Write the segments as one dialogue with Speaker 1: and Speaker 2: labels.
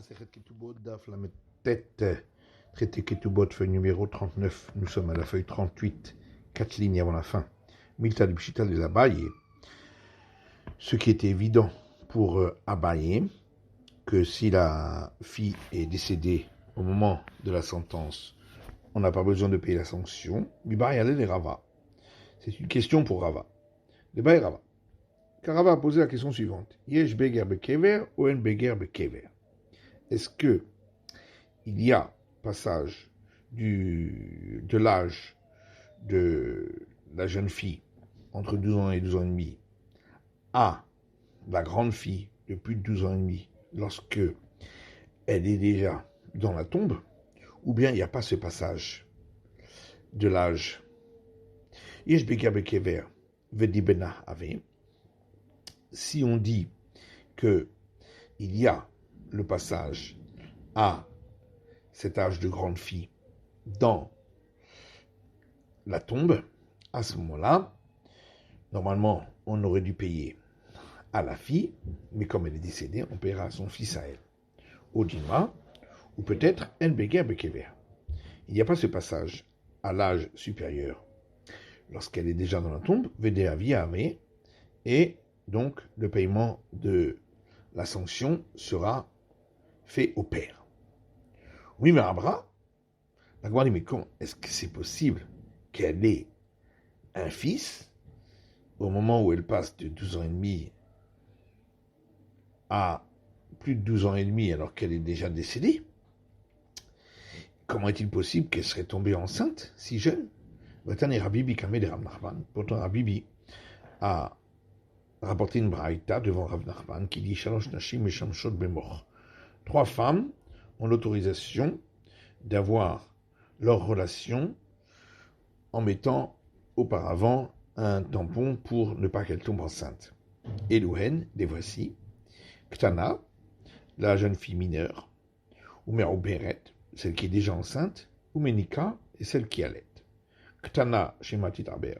Speaker 1: Masechet Ketubot, Daf Lamed Tet, traité Ketubot, feuille numéro 39. Nous sommes à la feuille 38, 4 lignes avant la fin. Milta du Pshita de l'Abaye. Ce qui était évident pour Abaye, que si la fille est décédée au moment de la sentence, on n'a pas besoin de payer la sanction. Bibaye allait les Rava. C'est une question pour Rava. Débat Rava. Car Rava a posé la question suivante. Yesh beger bekever ou en beger bekever. Est-ce que il y a passage de l'âge de la jeune fille entre 12 ans et 12 ans et demi à la grande fille de plus de 12 ans et demi lorsque elle est déjà dans la tombe, ou bien il n'y a pas ce passage de l'âge. Yesh beger bekever vedi bena ave. Si on dit que il y a le passage à cet âge de grande fille dans la tombe, à ce moment-là, normalement, on aurait dû payer à la fille, mais comme elle est décédée, on paiera à son fils à elle. Au Dima, ou peut-être en beger bekever. Il n'y a pas ce passage à l'âge supérieur. Lorsqu'elle est déjà dans la tombe, vede avia ave, et donc le paiement de la sanction sera fait au père. Oui, mais Abra, la Gemara dit, mais comment est-ce que c'est possible qu'elle ait un fils au moment où elle passe de 12 ans et demi à plus de 12 ans et demi alors qu'elle est déjà décédée? Comment est-il possible qu'elle serait tombée enceinte si jeune? Pourtant, Rabibi a rapporté une braïta devant Rav Nachman qui dit Shalosh Nashim Meshamshot Bemor. 3 femmes ont l'autorisation d'avoir leur relation en mettant auparavant un tampon pour ne pas qu'elle tombe enceinte. Elouhen, les voici. Ktana, la jeune fille mineure. Ou Merouberet, celle qui est déjà enceinte. Ou Menika, et celle qui allait. Ktana, chez Matit Aber,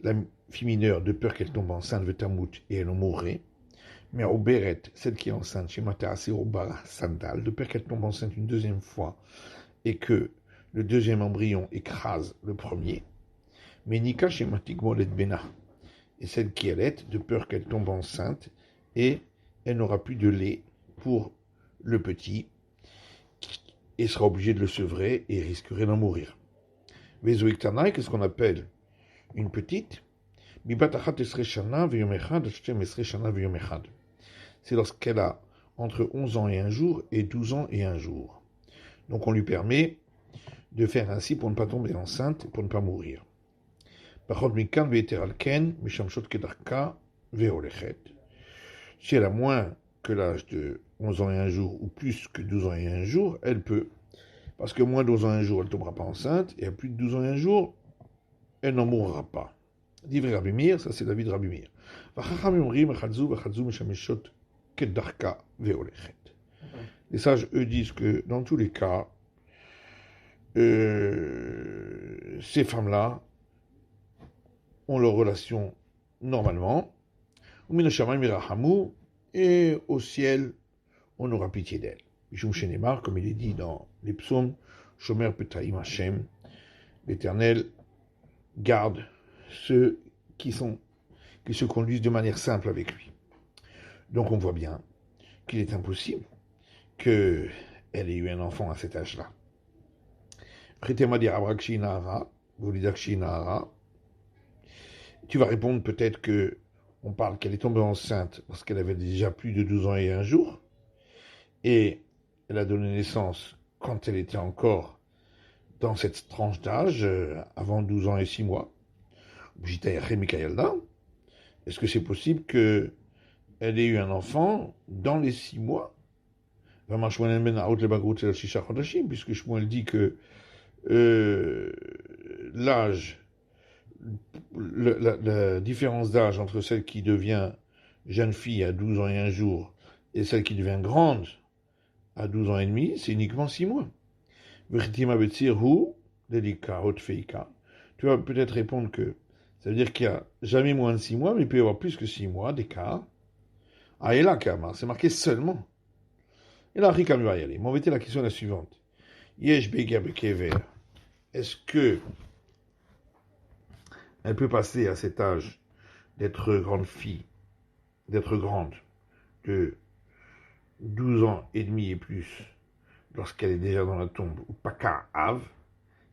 Speaker 1: la fille mineure, de peur qu'elle tombe enceinte, veut tamout et elle en mourrait. Merouberet, celle qui est enceinte, chez Matit Aserobara Sandal, de peur qu'elle tombe enceinte une deuxième fois et que le deuxième embryon écrase le premier. Menika chez Matigmol et Bena, et celle qui allait, de peur qu'elle tombe enceinte et elle n'aura plus de lait pour le petit et sera obligée de le sevrer et risquerait d'en mourir. Vezoiktana, qu'est-ce qu'on appelle une petite? C'est lorsqu'elle a entre 11 ans et 1 jour et 12 ans et 1 jour. Donc on lui permet de faire ainsi pour ne pas tomber enceinte et pour ne pas mourir. Si elle a moins que l'âge de 11 ans et 1 jour ou plus que 12 ans et 1 jour, elle peut. Parce que moins de 12 ans et 1 jour, elle ne tombera pas enceinte, et à plus de 12 ans et 1 jour, elle n'en mourra pas. Divrei Rabbi Meir, ça c'est l'avis de Rabbi Meir. Les sages, eux, disent que dans tous les cas, ces femmes-là ont leur relation normalement, et au ciel, on aura pitié d'elle. Comme il est dit dans les psaumes, Shomer Petaim Hashem, l'Éternel garde ceux qui se conduisent de manière simple avec lui. Donc on voit bien qu'il est impossible qu'elle ait eu un enfant à cet âge-là. Prêtez-moi dire Abrakshi Nahara, Volidakshi Nahara. Tu vas répondre peut-être que on parle qu'elle est tombée enceinte parce qu'elle avait déjà plus de 12 ans et 1 jour, et elle a donné naissance quand elle était encore dans cette tranche d'âge, avant 12 ans et 6 mois. Est-ce que c'est possible qu'elle ait eu un enfant dans les 6 mois? Puisque Shmuel dit que l'âge, la différence d'âge entre celle qui devient jeune fille à 12 ans et 1 jour et celle qui devient grande à 12 ans et demi, c'est uniquement 6 mois. Tu vas peut-être répondre que ça veut dire qu'il n'y a jamais moins de 6 mois, mais il peut y avoir plus que 6 mois d'écart. Ah, et là, c'est marqué seulement. Et là, Rika va y aller. Mais on va la question la suivante. Yesh Beger Bekever. Est-ce que elle peut passer à cet âge d'être grande fille, d'être grande, de 12 ans et demi et plus, lorsqu'elle est déjà dans la tombe, ou Paka Av,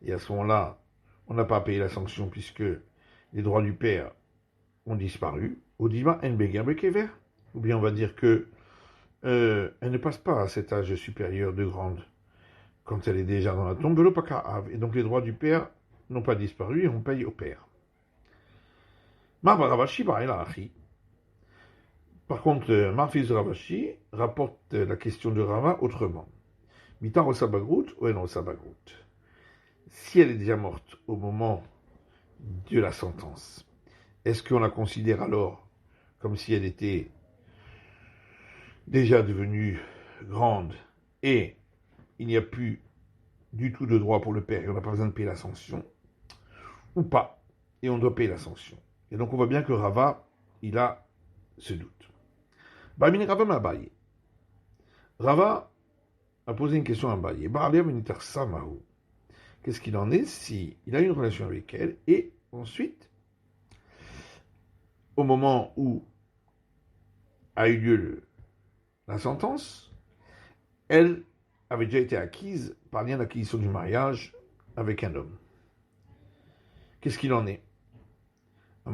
Speaker 1: et à ce moment-là, on n'a pas payé la sanction puisque les droits du père ont disparu, ou Dima Nbeger Bekever, ou bien on va dire que elle ne passe pas à cet âge supérieur de grande quand elle est déjà dans la tombe, et donc les droits du père n'ont pas disparu et on paye au père. Par contre, Marfis Ravashi rapporte la question de Rava autrement. Mitar Osabagrout ou en Osabagrout. Si elle est déjà morte au moment de la sentence, est-ce qu'on la considère alors comme si elle était déjà devenue grande et il n'y a plus du tout de droit pour le père et on n'a pas besoin de payer la sanction, ou pas, et on doit payer la sanction. Et donc on voit bien que Rava, il a ce doute. Rava a posé une question à Abaye. Qu'est-ce qu'il en est si il a une relation avec elle et ensuite, au moment où a eu lieu la sentence, elle avait déjà été acquise par lien d'acquisition du mariage avec un homme. Qu'est-ce qu'il en est? Il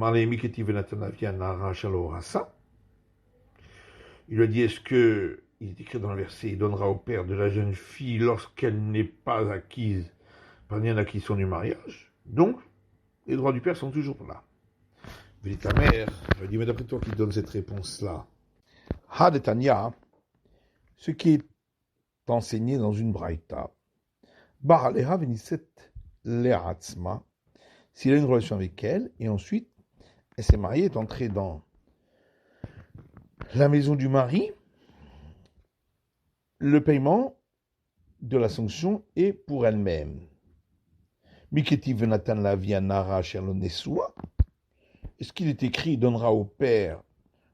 Speaker 1: lui a dit, est-ce que, il est écrit dans le verset, il donnera au père de la jeune fille lorsqu'elle n'est pas acquise par lien d'acquisition du mariage. Donc, les droits du père sont toujours là. Mais ta mère, elle dit, mais d'après toi qui donne cette réponse-là, Hadetania, ce qui est enseigné dans une braïta, Baraleha veniset le'atzma, s'il a une relation avec elle, et ensuite, elle s'est mariée, est entrée dans la maison du mari, le paiement de la sanction est pour elle-même. Miketi venatan la vianara sherlonesua. Est-ce qu'il est écrit, il donnera au père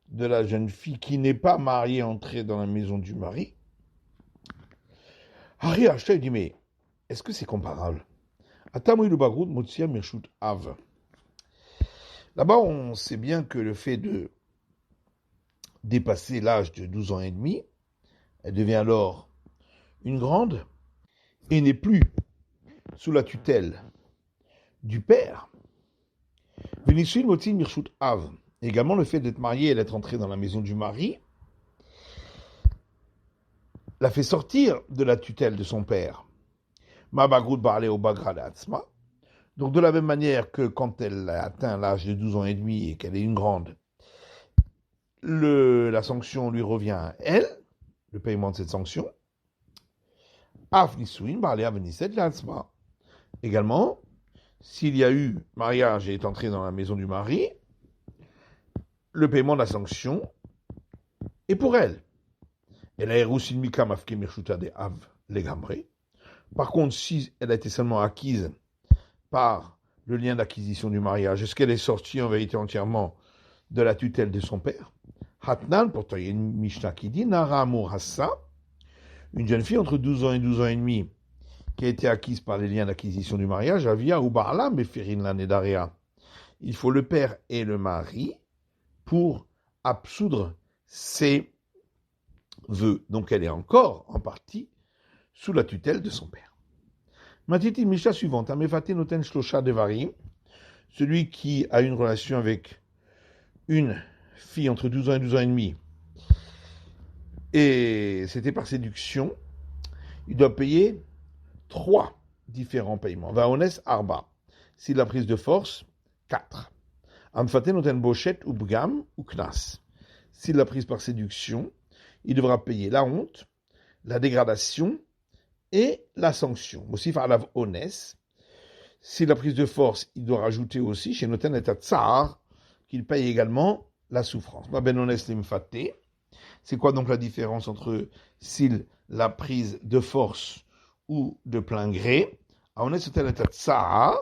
Speaker 1: de la jeune fille qui n'est pas mariée entrer dans la maison du mari? Hari Ashta dit, mais est-ce que c'est comparable? Là-bas, on sait bien que le fait de dépasser l'âge de 12 ans et demi, elle devient alors une grande et n'est plus sous la tutelle du père. Également, le fait d'être mariée et d'être entrée dans la maison du mari l'a fait sortir de la tutelle de son père. Donc, de la même manière que quand elle a atteint l'âge de 12 ans et demi et qu'elle est une grande, la sanction lui revient à elle, le paiement de cette sanction. Également, s'il y a eu mariage et est entré dans la maison du mari, le paiement de la sanction est pour elle. Par contre, si elle a été seulement acquise par le lien d'acquisition du mariage, est-ce qu'elle est sortie en vérité entièrement de la tutelle de son père? Hatnan, pourtant il y a une Mishnah qui dit, Nara Amur Hassa, une jeune fille entre 12 ans et 12 ans et demi, qui a été acquise par les liens d'acquisition du mariage, Avia ou Barla, Meferin la Nedaria. Il faut le père et le mari pour absoudre ses vœux. Donc elle est encore en partie sous la tutelle de son père. Matiti Mishnah suivante, Amefate Noten Shlosha Devarim, celui qui a une relation avec une fille entre 12 ans et 12 ans et demi, et c'était par séduction, il doit payer 3 différents paiements. Vaones Arba, s'il a prise de force, 4. Amfate Noten Bochet ou Bgam ou Knas, s'il l'a prise par séduction, il devra payer la honte, la dégradation et la sanction. Aussi, Fa'alav Ones, s'il a prise de force, il doit rajouter aussi, chez Noten et Tsar, qu'il paye également la souffrance. Ben Ones Limfate, c'est quoi donc la différence entre s'il l'a prise de force ou de plein gré? Ones et Tsar,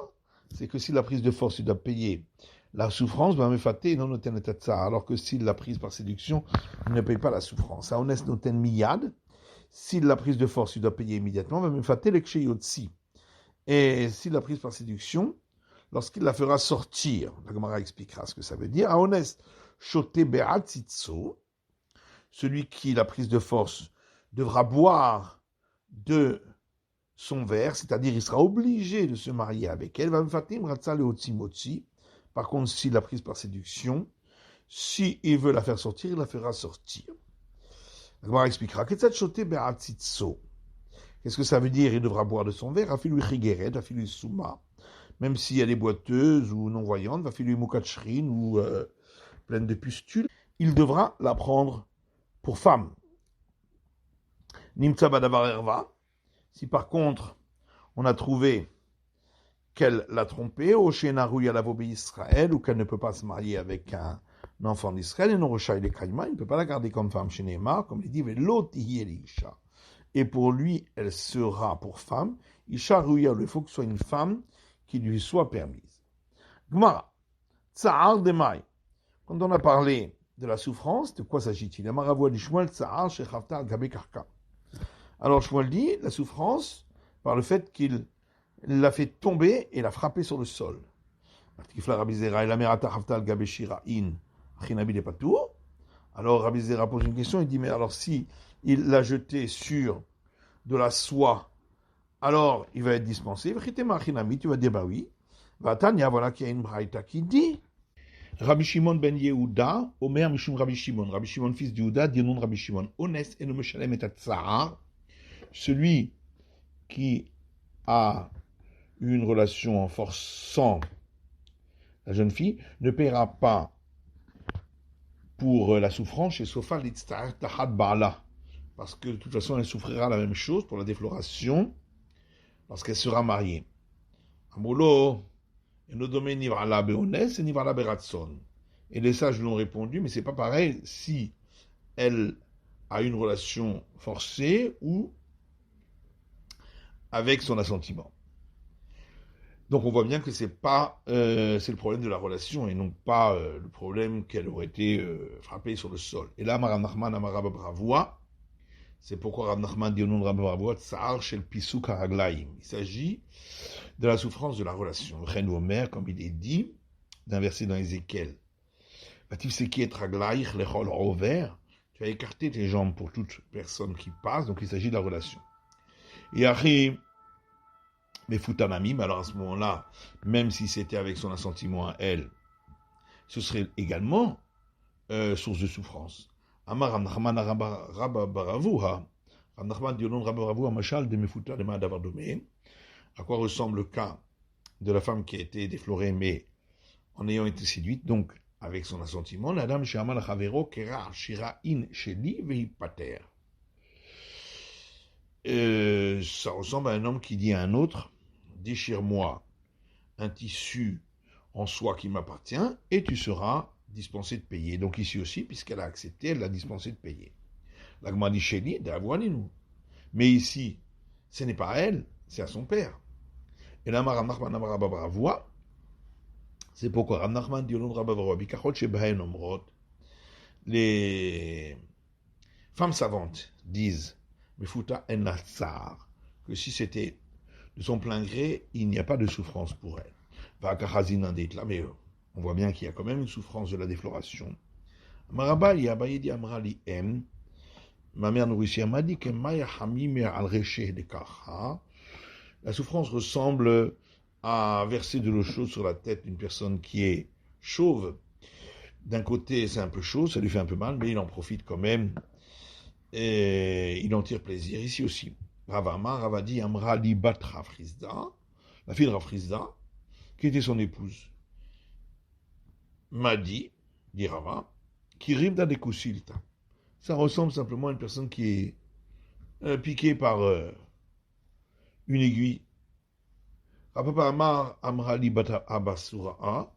Speaker 1: c'est que s'il l'a prise de force, il doit payer la souffrance, ben Mefate, non Noten et Tsar, alors que s'il l'a prise par séduction, il ne paye pas la souffrance. Ones Noten Miyad, S'il l'a prise de force, il doit payer immédiatement. Va me fater l'ex-yotzi. Et s'il l'a prise par séduction, lorsqu'il la fera sortir, la Gemara expliquera ce que ça veut dire. Aones shote be'atzitzo, celui qui l'a prise de force devra boire de son verre, c'est-à-dire il sera obligé de se marier avec elle. Va me fatim ratza leotzimotzi. Par contre, s'il l'a prise par séduction, si il veut la faire sortir, il la fera sortir. La Gemara expliquera. Qu'est-ce que ça veut dire? Il devra boire de son verre. Afilu chigeret, afilu souma. Même si elle est boiteuse ou non-voyante, afilu mukachrin ou pleine de pustules, il devra la prendre pour femme. Nimtza badavar erva. Si par contre, on a trouvé qu'elle l'a trompé, au shenaru yalavo Israël, ou qu'elle ne peut pas se marier avec un enfant d'Israël, et non rechaï le kaima, il ne peut pas la garder comme femme chez Neymar, comme il dit, et pour lui, elle sera pour femme, Isha Ruya, il faut que ce soit une femme qui lui soit permise. Gmara, Tsa'ar de Maï. Quand on a parlé de la souffrance, de quoi s'agit-il? Alors Shmuel dit, la souffrance, par le fait qu'il l'a fait tomber et l'a frappé sur le sol. Alors Rabbi Zera pose une question, il dit, mais alors si il l'a jeté sur de la soie, alors il va être dispensé. Tu vas dire, bah oui. Voilà qu'il y a une braïta qui dit, Rabbi Shimon ben Yehuda, Omer Mishum Rabbi Shimon, Rabbi Shimon fils de Yehuda, dit non Rabbi Shimon, Ones et Meshalem et Tsahar, celui qui a une relation en forçant la jeune fille ne paiera pas pour la souffrance chez Sofa l'Itztahar Tahad Ba'ala, parce que de toute façon elle souffrira la même chose pour la défloration lorsqu'elle sera mariée. Amolo, et nos domaines Nivrala Beones et Nivrala Beratson. Et les sages l'ont répondu, mais c'est pas pareil si elle a une relation forcée ou avec son assentiment. Donc on voit bien que c'est le problème de la relation et non pas le problème qu'elle aurait été frappée sur le sol. Et là, Rav Nachman Amarav Bravoua, c'est pourquoi Rav Nachman dit au nom de Rav Bravoua, Tsar shel Pisuk Haraglaim. Il s'agit de la souffrance de la relation. Ren Omer, comme il est dit, d'un verset dans Ézéchiel. Va-t-il c'est qui être Raglaich, lechol rover? Tu as écarté tes jambes pour toute personne qui passe, donc il s'agit de la relation. Et après, mais Foutanamim, alors à ce moment-là, même si c'était avec son assentiment à elle, ce serait également source de souffrance. Amar Ramnachman Rabba Baravouha, Ramnachman dit au nom de Rabba Baravouha, Machal de Mefouta de Madavardomé, à quoi ressemble le cas de la femme qui a été déflorée, mais en ayant été séduite, donc avec son assentiment, la dame Shaman Chavero Kera Shira In Sheli Veipater. Ça ressemble à un homme qui dit à un autre, déchire-moi un tissu en soie qui m'appartient et tu seras dispensé de payer. Donc ici aussi, puisqu'elle a accepté, elle l'a dispensé de payer. L'agma dit Sheli d'Avoininu. Mais ici, ce n'est pas à elle, c'est à son père. Et là, Rav Nachman Amar Rabba Bravoua, c'est pourquoi Rav Nachman dit au nom de Rabba Bravoua, Bikachot Shebahen Omrot, les femmes savantes disent, Mefuta en Natsar, que si c'était de son plein gré, il n'y a pas de souffrance pour elle. Mais on voit bien qu'il y a quand même une souffrance de la défloration. Maraba, Yabayedi Amrali M, ma mère nourricière m'a dit que Maya Hamim al Reché de Kaha, la souffrance ressemble à verser de l'eau chaude sur la tête d'une personne qui est chauve. D'un côté, c'est un peu chaud, ça lui fait un peu mal, mais il en profite quand même. Et il en tire plaisir. Ici aussi, Rava dit Amra li bat Rafrizda, la fille de Rafrizda, qui était son épouse, m'a dit Rava, qui rime des kusilta. Ça ressemble simplement à une personne qui est piquée par une aiguille. Rapapa Amar Amra li bat Abasura.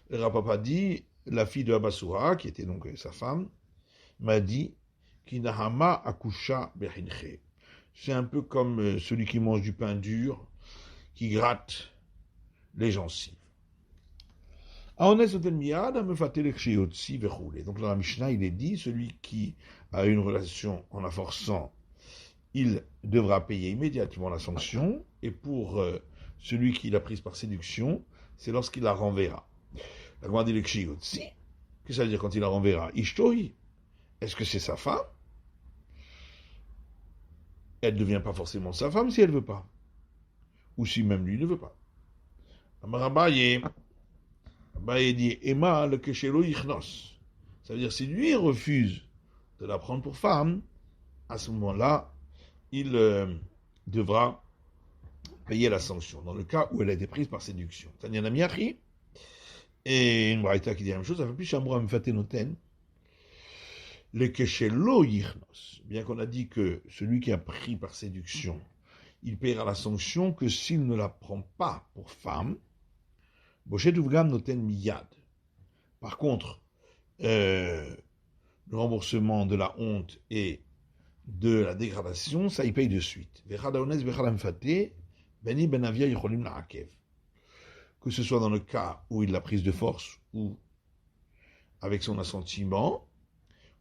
Speaker 1: Rapapa dit, la fille de Abasura, qui était donc sa femme, m'a dit Kinahama akusha behinche. C'est un peu comme celui qui mange du pain dur, qui gratte les gencives. Donc dans la Mishnah, il est dit, celui qui a une relation en la forçant il devra payer immédiatement la sanction, et pour celui qui l'a prise par séduction, c'est lorsqu'il la renverra. La Gemara dit le Kshiyotsi. Qu'est-ce que ça veut dire quand il la renverra? Ishtoi. Est-ce que c'est sa femme? Elle ne devient pas forcément sa femme si elle ne veut pas. Ou si même lui ne veut pas. Amarabaye dit Emma le Keshelo Ichnos. Ça veut dire si lui refuse de la prendre pour femme, à ce moment-là, il devra payer la sanction, dans le cas où elle a été prise par séduction. Tanyana Miachi, et une braïta qui dit la même chose, ça fait plus Shamra Mfatenoten, le Keshelo Yichnos. Bien qu'on a dit que celui qui a pris par séduction, il paiera la sanction que s'il ne la prend pas pour femme, Boshet Uvgam Noten Miyad. Par contre, le remboursement de la honte et de la dégradation, ça il paye de suite. Que ce soit dans le cas où il l'a prise de force ou avec son assentiment,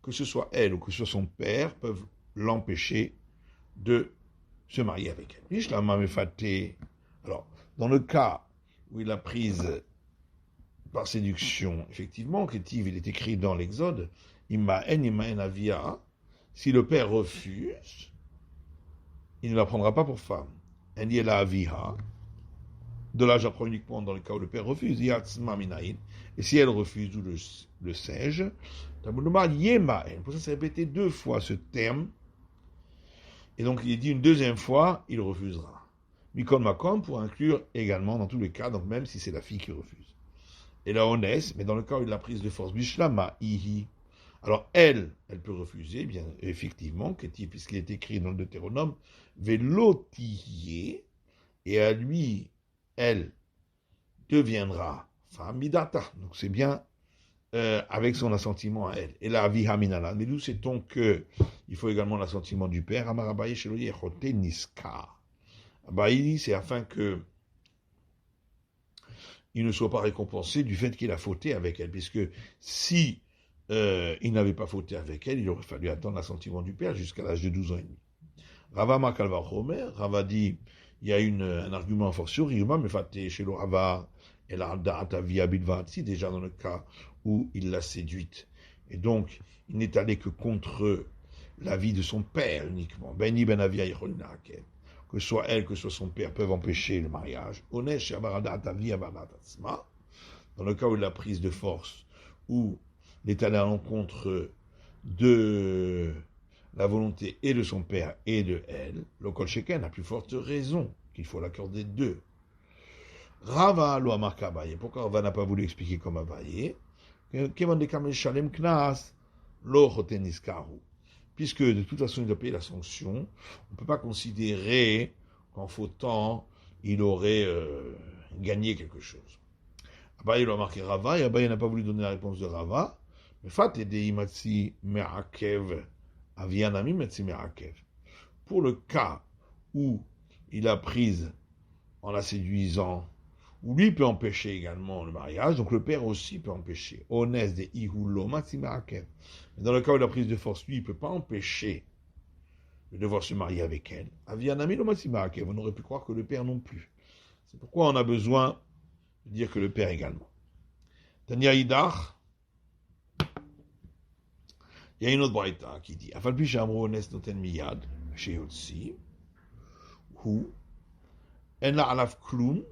Speaker 1: que ce soit elle ou que ce soit son père, peuvent l'empêcher de se marier avec elle. Alors, dans le cas où il l'a prise par séduction, effectivement, il est écrit dans l'Exode, Ima'en avia, si le père refuse, il ne la prendra pas pour femme. En la aviha, de là j'apprends uniquement dans le cas où le père refuse, et si elle refuse ou le sais-je, pour ça c'est répété 2 fois ce terme, et donc il est dit une deuxième fois, il refusera. Mikol makom pour inclure également dans tous les cas, donc même si c'est la fille qui refuse. Et la honnête, mais dans le cas où il l'a prise de force, bishlama ihi. Alors elle peut refuser, bien effectivement, puisqu'il est écrit dans le Deutéronome, velotiye, et à lui, elle deviendra femme midata. Donc c'est bien avec son assentiment à elle. Et la aviha minala. Mais nous sait-on que il faut également l'assentiment du père. Amarabaye sheloye echote niska. Abaye, c'est afin que il ne soit pas récompensé du fait qu'il a fauté avec elle, puisque si il n'avait pas fauté avec elle, il aurait fallu attendre l'assentiment du père jusqu'à l'âge de 12 ans et demi. Rava Makalva Homer, Rava dit, il y a un argument fort sur Yuma, mais faté chez le Rava, elle a via Bilvatsi, déjà dans le cas où il l'a séduite. Et donc, il n'est allé que contre l'avis de son père uniquement. Beni ben avia que ce soit elle, que ce soit son père, peuvent empêcher le mariage. Dans le cas où il l'a prise de force, où il est allé à l'encontre de la volonté et de son père et de elle, le Kol Sheken a plus forte raison qu'il faut l'accorder d'eux. Rava lo amarka Abaye. Pourquoi Rava n'a pas voulu expliquer comme Abaye? Puisque de toute façon il doit payer la sanction, on ne peut pas considérer qu'en fautant il aurait gagné quelque chose. Abaye lo amarka Rava, et Abaye n'a pas voulu donner la réponse de Rava. Mais fat et deimatsi me'akev avianami metsi me'akev. Pour le cas où il a prise en la séduisant, où lui peut empêcher également le mariage, donc le père aussi peut empêcher. Ones de ihulo matsi me'akev. Mais dans le cas où il a prise de force, lui, il ne peut pas empêcher de devoir se marier avec elle. Avianami lo matsi me'akev. On aurait pu croire que le père non plus. C'est pourquoi on a besoin de dire que le père également. Tanya Idach. Il y a une autre braïta qui dit Afalpi shamro nes noten miyad chez Yotsi ou en la alaf kloum.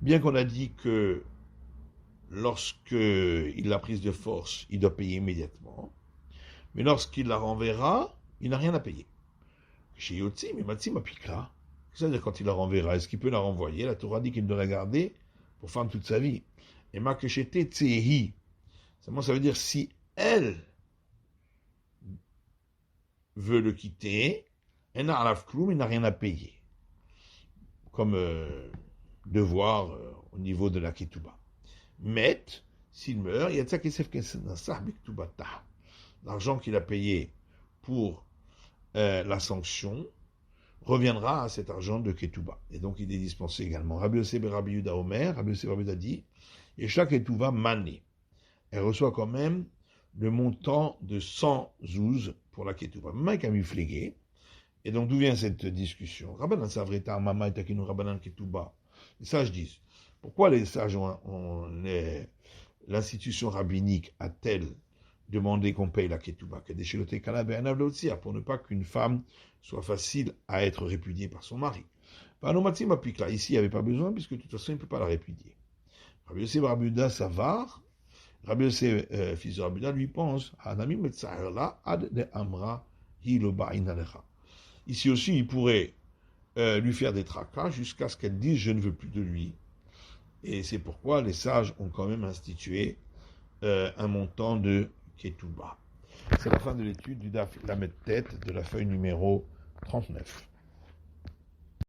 Speaker 1: Bien qu'on a dit que lorsque il l'a prise de force, il doit payer immédiatement, mais lorsqu'il la renverra, il n'a rien à payer. Chez Yotsi, mais Matsi Mapikla, c'est-à-dire quand il la renverra, est-ce qu'il peut la renvoyer? La Torah dit qu'il doit la garder pour femme toute sa vie. Et Makeshete Tsehi, ça veut dire si elle veut le quitter, elle n'a rien à payer. Comme devoir au niveau de la ketouba. Mais, s'il meurt, il y a l'argent qu'il a payé pour la sanction reviendra à cet argent de ketouba. Et donc il est dispensé également. Rabbi Yosef et Rabbi Yuda Omer, Rabbi Yosef et Rabbi Yuda dit, et chaque ketouba mané, elle reçoit quand même le montant de 100 zouz pour la Ketouba. Mike a mis flégué. Et donc, d'où vient cette discussion? Rabbanan Savreta, Mama et Takinu Rabbanan Ketouba. Les sages disent, pourquoi les sages l'institution rabbinique a-t-elle demandé qu'on paye la Ketouba? Pour ne pas qu'une femme soit facile à être répudiée par son mari. Ici, il n'y avait pas besoin, puisque de toute façon, il ne peut pas la répudier. Rabbi Yosef Rabuda Savar, Rabbi Yosef, fils de Rabuda, lui pense, ici aussi, il pourrait lui faire des tracas jusqu'à ce qu'elle dise je ne veux plus de lui. Et c'est pourquoi les sages ont quand même institué un montant de Ketouba. C'est la fin de l'étude du Daf Lamed Tête de la feuille numéro 39.